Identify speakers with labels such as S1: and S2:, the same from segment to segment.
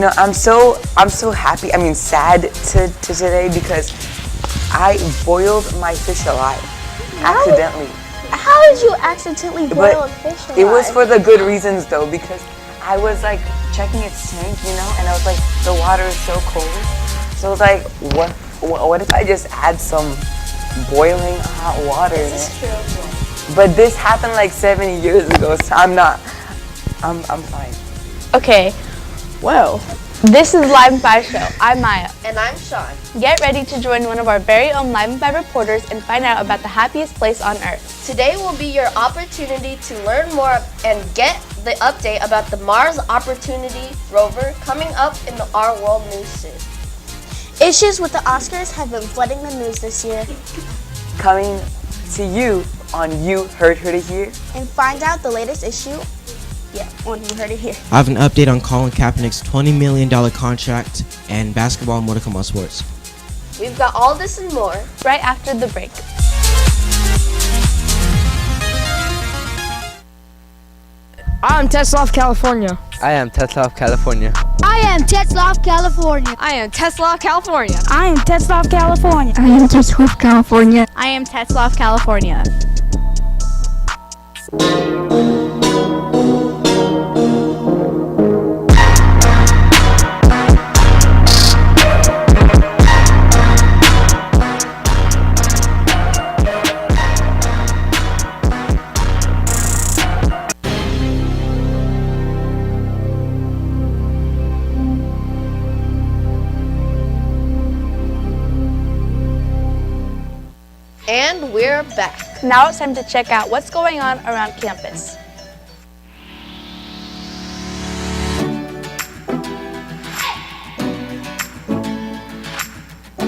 S1: I'm so happy. I mean, sad to today because I boiled my fish alive accidentally.
S2: How did you accidentally boil a fish alive?
S1: It was for the good reasons though, because I was like checking its tank, and I was like, the water is so cold. So I was like, what if I just add some boiling hot water in it?
S2: This is true.
S1: But this happened like 70 years ago, so I'm fine.
S2: Okay, whoa. This is Live and Five Show. I'm Maya.
S3: And I'm Sean.
S2: Get ready to join one of our very own Live and Five reporters and find out about the happiest place on earth.
S3: Today will be your opportunity to learn more and get the update about the Mars Opportunity rover coming up in our world news soon.
S2: Issues with the Oscars have been flooding the news this year.
S1: Coming to you on You Heard Her to Hear.
S2: And find out the latest issue on You Heard It Here.
S4: I have an update on Colin Kaepernick's $20 million contract and basketball and more to come on sports.
S3: We've got all this and more
S2: right after the break.
S5: I'm Tetzlaff, California.
S6: I am Tetzlaff, California.
S7: I am Tetzlaff, California.
S5: I am Tetzlaff, California.
S7: I am Tetzlaff, California.
S8: I am Tetzlaff, California.
S9: I am Tetzlaff, California.
S3: And we're back.
S2: Now it's time to check out what's going on around campus.
S10: Do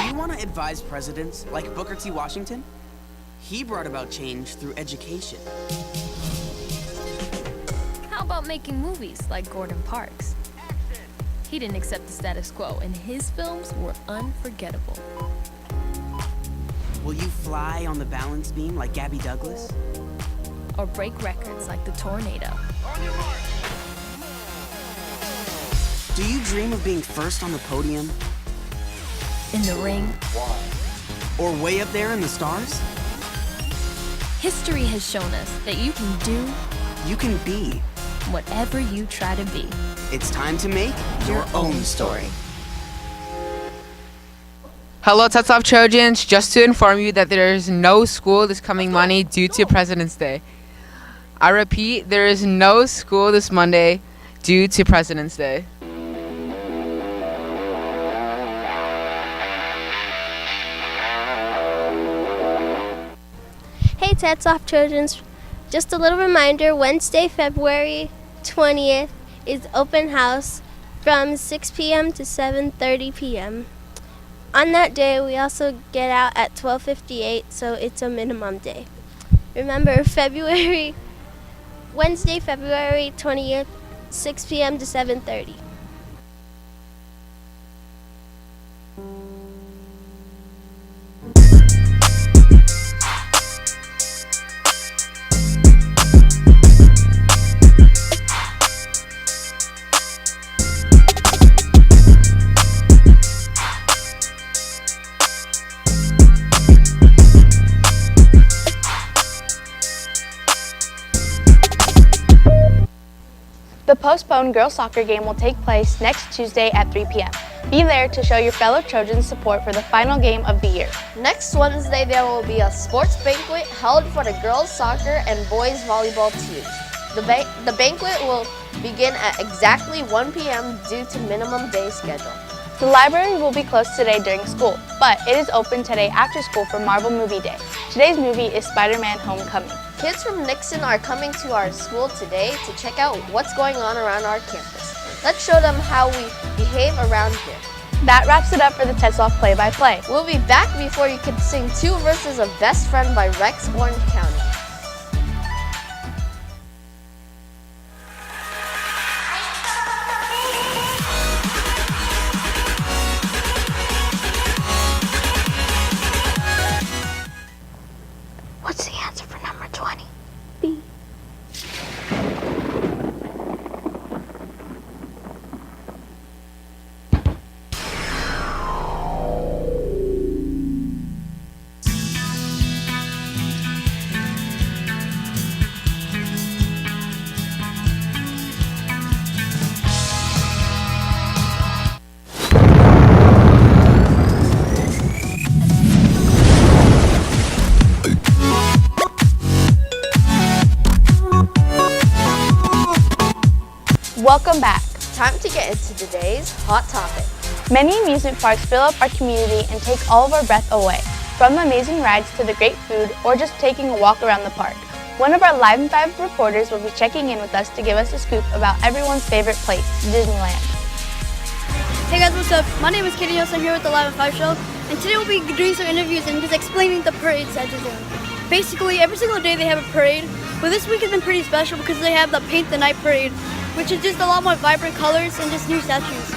S10: you want to advise presidents like Booker T. Washington? He brought about change through education.
S11: How about making movies like Gordon Parks? He didn't accept the status quo, and his films were unforgettable.
S10: Will you fly on the balance beam like Gabby Douglas?
S11: Or break records like the tornado.
S10: Do you dream of being first on the podium?
S11: In the ring?
S10: Or way up there in the stars?
S11: History has shown us that you can do,
S10: you can be,
S11: whatever you try to be.
S10: It's time to make your own story.
S12: Hello, Tetzlaff Trojans. Just to inform you that there is no school this coming Monday due to President's Day. I repeat, there is no school this Monday due to President's Day.
S13: Hey, Tetzlaff Trojans. Just a little reminder, Wednesday, February 20th is open house from 6 p.m. to 7:30 p.m. On that day, we also get out at 12:58, so it's a minimum day. Remember, Wednesday, February 20th, 6 p.m. to 7:30.
S2: The postponed girls soccer game will take place next Tuesday at 3 p.m. Be there to show your fellow Trojans support for the final game of the year.
S3: Next Wednesday, there will be a sports banquet held for the girls soccer and boys volleyball teams. The banquet will begin at exactly 1 p.m. due to minimum day schedule.
S2: The library will be closed today during school, but it is open today after school for Marvel Movie Day. Today's movie is Spider-Man Homecoming.
S3: Kids from Nixon are coming to our school today to check out what's going on around our campus. Let's show them how we behave around here.
S2: That wraps it up for the Tetzlaff Play-by-Play.
S3: We'll be back before you can sing 2 verses of Best Friend by Rex Orange County.
S2: What's the answer for number 20?
S13: B.
S2: Welcome back.
S3: Time to get into today's hot topic.
S2: Many amusement parks fill up our community and take all of our breath away. From the amazing rides to the great food or just taking a walk around the park. One of our Live in 5 reporters will be checking in with us to give us a scoop about everyone's favorite place, Disneyland.
S14: Hey guys, what's up? My name is Kitty Yost. I'm here with the Live in 5 show, and today we'll be doing some interviews and just explaining the parades at Disneyland. Basically, every single day they have a parade, but this week has been pretty special because they have the Paint the Night parade, which is just a lot more vibrant colors and just new statues.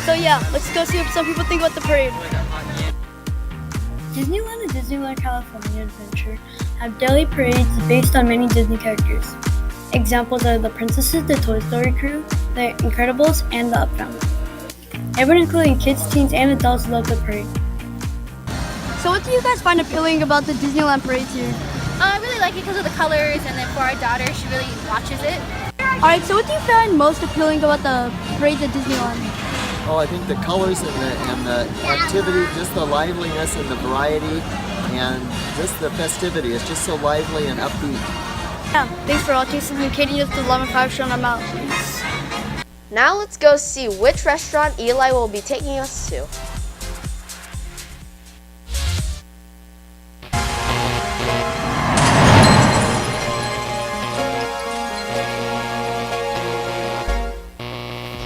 S14: So yeah, let's go see what some people think about the parade. Disneyland and Disneyland California Adventure have daily parades based on many Disney characters. Examples are the Princesses, the Toy Story crew, the Incredibles, and the Up family. Everyone, including kids, teens, and adults, love the parade. So what do you guys find appealing about the Disneyland parades here?
S15: I really like it because of the colors, and then for our daughter, she really watches it.
S14: Alright, so what do you find most appealing about the parades at Disneyland?
S16: Oh, I think the colors and the activity, just the liveliness and the variety, and just the festivity. It's just so lively and upbeat.
S14: Yeah, thanks for watching. This has been Katie with the 11-5 show, and I'm out. Peace.
S3: Now let's go see which restaurant Eli will be taking us to.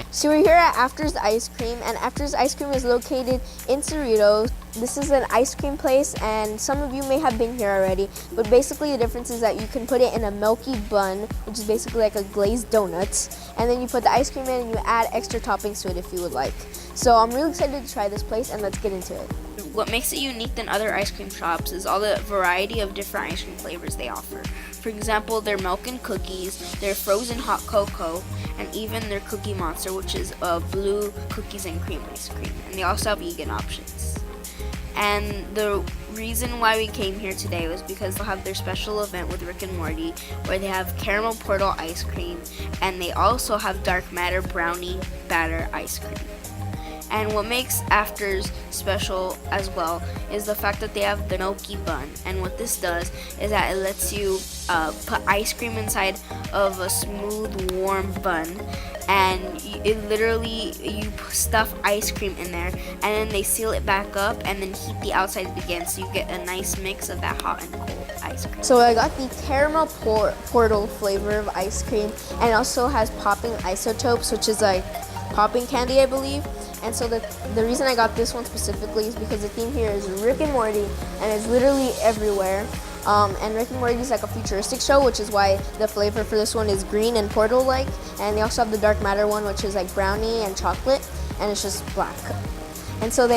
S3: So we're here at After's Ice Cream, and After's Ice Cream is located in Cerritos. This is an ice cream place, and some of you may have been here already, but basically the difference is that you can put it in a milky bun, which is basically like a glazed donut, and then you put the ice cream in and you add extra toppings to it if you would like. So I'm really excited to try this place, and let's get into it.
S17: What makes it unique than other ice cream shops is all the variety of different ice cream flavors they offer. For example, their milk and cookies, their frozen hot cocoa, and even their Cookie Monster, which is blue cookies and cream ice cream. And they also have vegan options. And the reason why we came here today was because they'll have their special event with Rick and Morty, where they have caramel portal ice cream, and they also have dark matter brownie batter ice cream. And what makes Afters special as well is the fact that they have the milky bun. And what this does is that it lets you put ice cream inside of a smooth, warm bun. And it literally, you stuff ice cream in there, and then they seal it back up and then heat the outside again, so you get a nice mix of that hot and cold ice cream.
S3: So I got the caramel portal flavor of ice cream, and it also has popping isotopes, which is like popping candy, I believe. And so the reason I got this one specifically is because the theme here is Rick and Morty, and it's literally everywhere. And Rick and Morty is like a futuristic show, which is why the flavor for this one is green and portal-like. And they also have the dark matter one, which is like brownie and chocolate, and it's just black. And so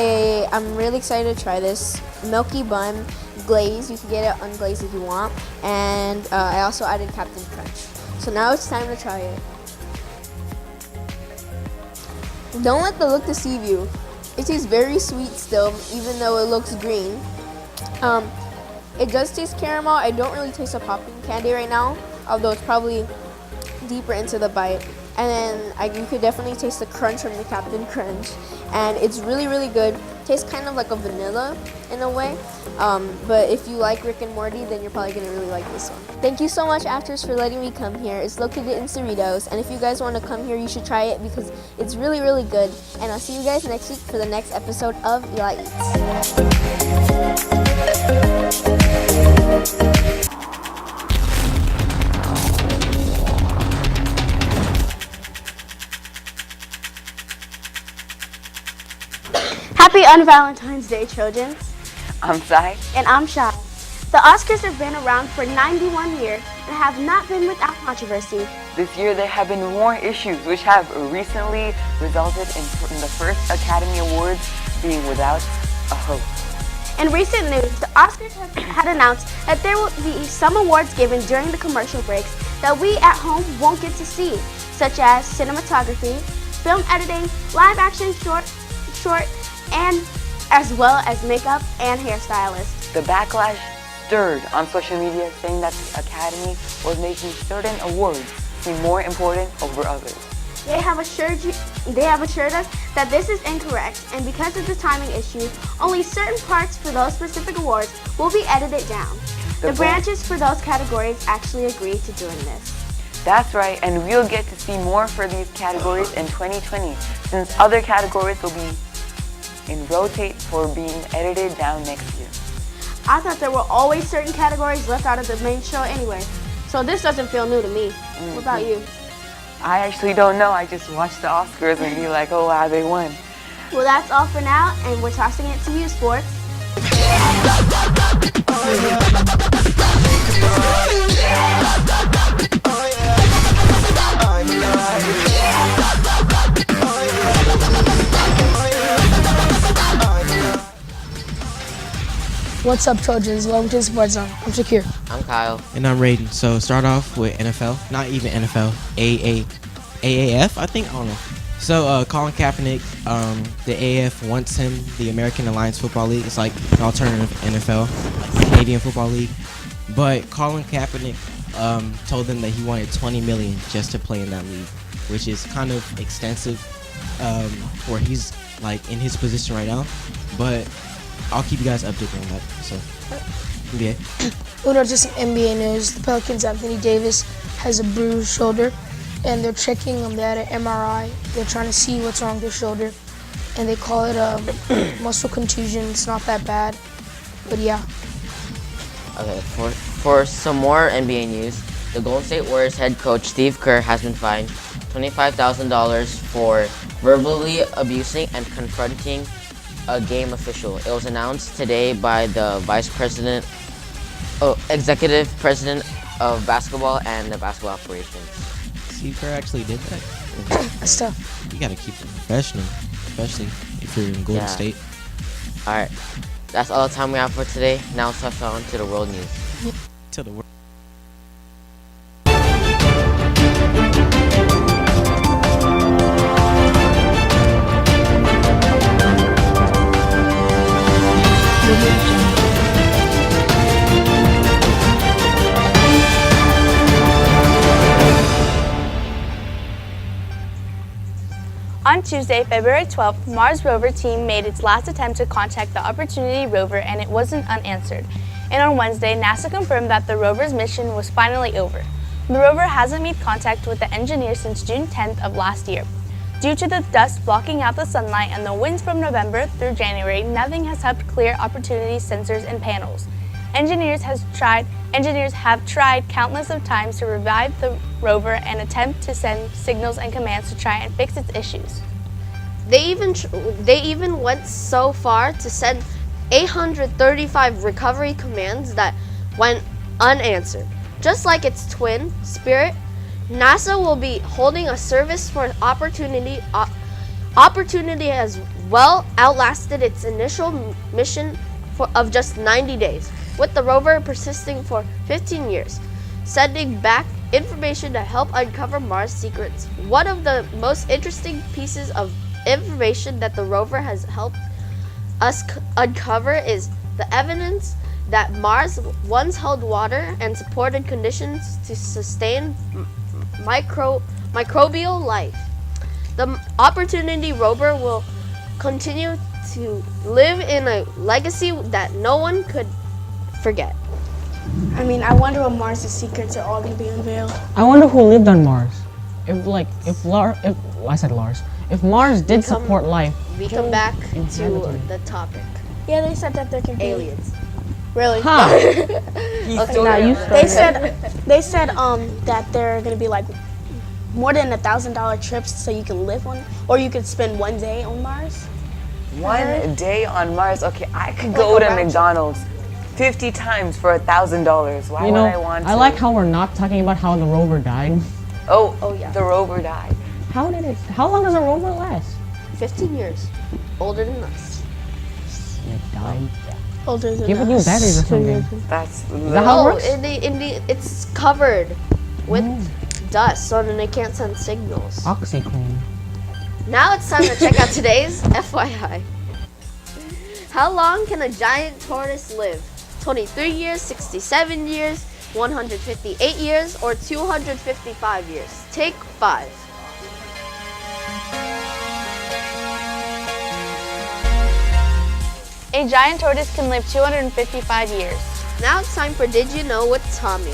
S3: I'm really excited to try this milky bun glaze. You can get it unglazed if you want. And I also added Captain Crunch. So now it's time to try it. Don't let the look deceive you. It tastes very sweet still, even though it looks green. It does taste caramel. I don't really taste a popping candy right now, although it's probably deeper into the bite. And then you could definitely taste the crunch from the Captain Crunch. And it's really, really good. Tastes kind of like a vanilla in a way. But if you like Rick and Morty, then you're probably going to really like this one. Thank you so much, Afters, for letting me come here. It's located in Cerritos. And if you guys want to come here, you should try it because it's really, really good. And I'll see you guys next week for the next episode of Eli Eats.
S2: Happy Un-Valentine's Day, children.
S1: I'm Sai.
S2: And I'm Shai. The Oscars have been around for 91 years and have not been without controversy.
S1: This year there have been more issues which have recently resulted in the first Academy Awards being without a host.
S2: In recent news, the Oscars had announced that there will be some awards given during the commercial breaks that we at home won't get to see, such as cinematography, film editing, live action short, and as well as makeup and hairstylist.
S1: The backlash stirred on social media, saying that the Academy was making certain awards seem more important over others.
S2: They have assured us that this is incorrect, and because of the timing issue, only certain parts for those specific awards will be edited down. The branches for those categories actually agreed to doing this.
S1: That's right, and we'll get to see more for these categories in 2020, since other categories will be in rotate for being edited down next year.
S2: I thought there were always certain categories left out of the main show anyway, so this doesn't feel new to me. What about you?
S1: I actually don't know. I just watch the Oscars and be like, oh wow, they won.
S2: Well, that's all for now, and we're tossing it to you, sports.
S5: What's up, Trojans? Welcome to the Sports Zone. I'm Shakir.
S6: I'm Kyle.
S4: And I'm Raiden. So start off with NFL. Not even NFL. AAF, I think? I don't know. So Colin Kaepernick, the AAF wants him, the American Alliance Football League. It's like the alternative NFL, Canadian Football League. But Colin Kaepernick told them that he wanted $20 million just to play in that league, which is kind of extensive where he's like in his position right now. But I'll keep you guys updated on that. So, NBA.
S5: Moving on to some NBA news. The Pelicans' Anthony Davis has a bruised shoulder, and they're checking him at an MRI. They're trying to see what's wrong with his shoulder, and they call it a muscle contusion. It's not that bad, but yeah.
S6: Okay, for some more NBA news, the Golden State Warriors head coach Steve Kerr has been fined $25,000 for verbally abusing and confronting a game official. It was announced today by the executive president of basketball and the basketball operations.
S4: Steve Kerr actually did that?
S5: That's tough.
S4: You gotta keep it professional, especially if you're in Golden State.
S6: Alright, that's all the time we have for today. Now let's touch on to the world news.
S4: To the world.
S2: On Tuesday, February 12th, Mars rover team made its last attempt to contact the Opportunity rover, and it wasn't unanswered. And on Wednesday, NASA confirmed that the rover's mission was finally over. The rover hasn't made contact with the engineer since June 10th of last year. Due to the dust blocking out the sunlight and the winds from November through January, nothing has helped clear Opportunity's sensors and panels. Engineers have tried countless of times to revive the rover and attempt to send signals and commands to try and fix its issues.
S3: They even went so far to send 835 recovery commands that went unanswered. Just like its twin, Spirit, NASA will be holding a service for Opportunity. Opportunity has well outlasted its initial mission of just 90 days, with the rover persisting for 15 years, sending back information to help uncover Mars' secrets. One of the most interesting pieces of information that the rover has helped us uncover is the evidence that Mars once held water and supported conditions to sustain microbial life. The Opportunity rover will continue to live in a legacy that no one could forget.
S2: I mean, I wonder what Mars' secrets are all going to be unveiled.
S18: I wonder who lived on Mars. If Mars did support life.
S3: We come back to the topic.
S2: Yeah, they said that there can be
S3: aliens.
S2: Really?
S18: Huh.
S3: Okay,
S18: now you
S2: they said that there are going to be like more than $1,000 trips so you can live on, or you could spend one day on Mars.
S1: One day on Mars? Okay, I could go to McDonald's 50 times for $1,000. Why would I want to?
S18: I like how we're not talking about how the rover died.
S1: Oh yeah. The rover died.
S18: How long does a rover last?
S3: 15 years. Older than us.
S18: It died?
S2: Older than
S18: Give it new batteries or something.
S1: That's
S18: Is that how it works?
S3: It's covered with dust, so then they can't send signals.
S18: OxyClean.
S3: Now it's time to check out today's FYI. How long can a giant tortoise live? 23 years, 67 years, 158 years, or 255 years? Take 5.
S2: A giant tortoise can live 255 years.
S3: Now it's time for Did You Know with Tommy.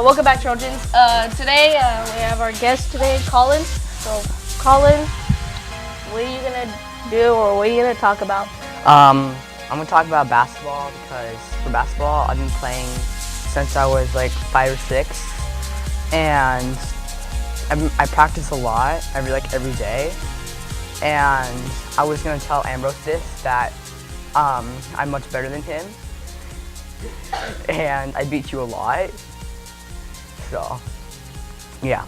S19: Welcome back, Trojans. Today we have our guest today, Colin. So, Colin, what are you gonna do, or what are you gonna talk about?
S20: I'm gonna talk about basketball because for basketball I've been playing since I was like 5 or 6, and I practice a lot, every day. And I was gonna tell Ambrose this, that I'm much better than him, and I beat you a lot. So, yeah.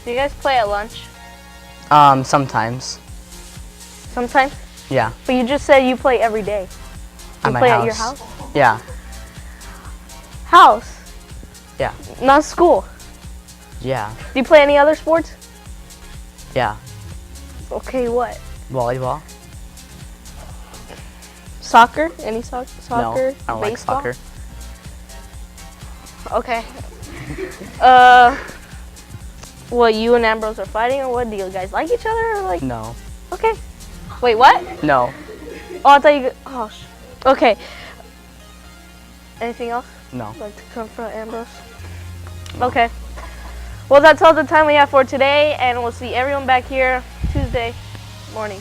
S19: Do you guys play at lunch?
S20: Sometimes.
S19: Sometimes?
S20: Yeah.
S19: But you just said you play every day. You
S20: At my
S19: play
S20: house.
S19: at your house?
S20: Yeah.
S19: House?
S20: Yeah.
S19: Not school?
S20: Yeah.
S19: Do you play any other sports?
S20: Yeah.
S19: Okay, what?
S20: Volleyball.
S19: Soccer? Any soccer?
S20: No, I don't like
S19: Baseball?
S20: soccer.
S19: Okay. What, you and Ambrose are fighting, or what? Do you guys like each other, or like?
S20: No.
S19: Okay. Wait, what?
S20: No.
S19: Oh, I thought you. Oh, okay. Anything else?
S20: No.
S19: Like to confront Ambrose? No. Okay. Well, that's all the time we have for today, and we'll see everyone back here Tuesday morning.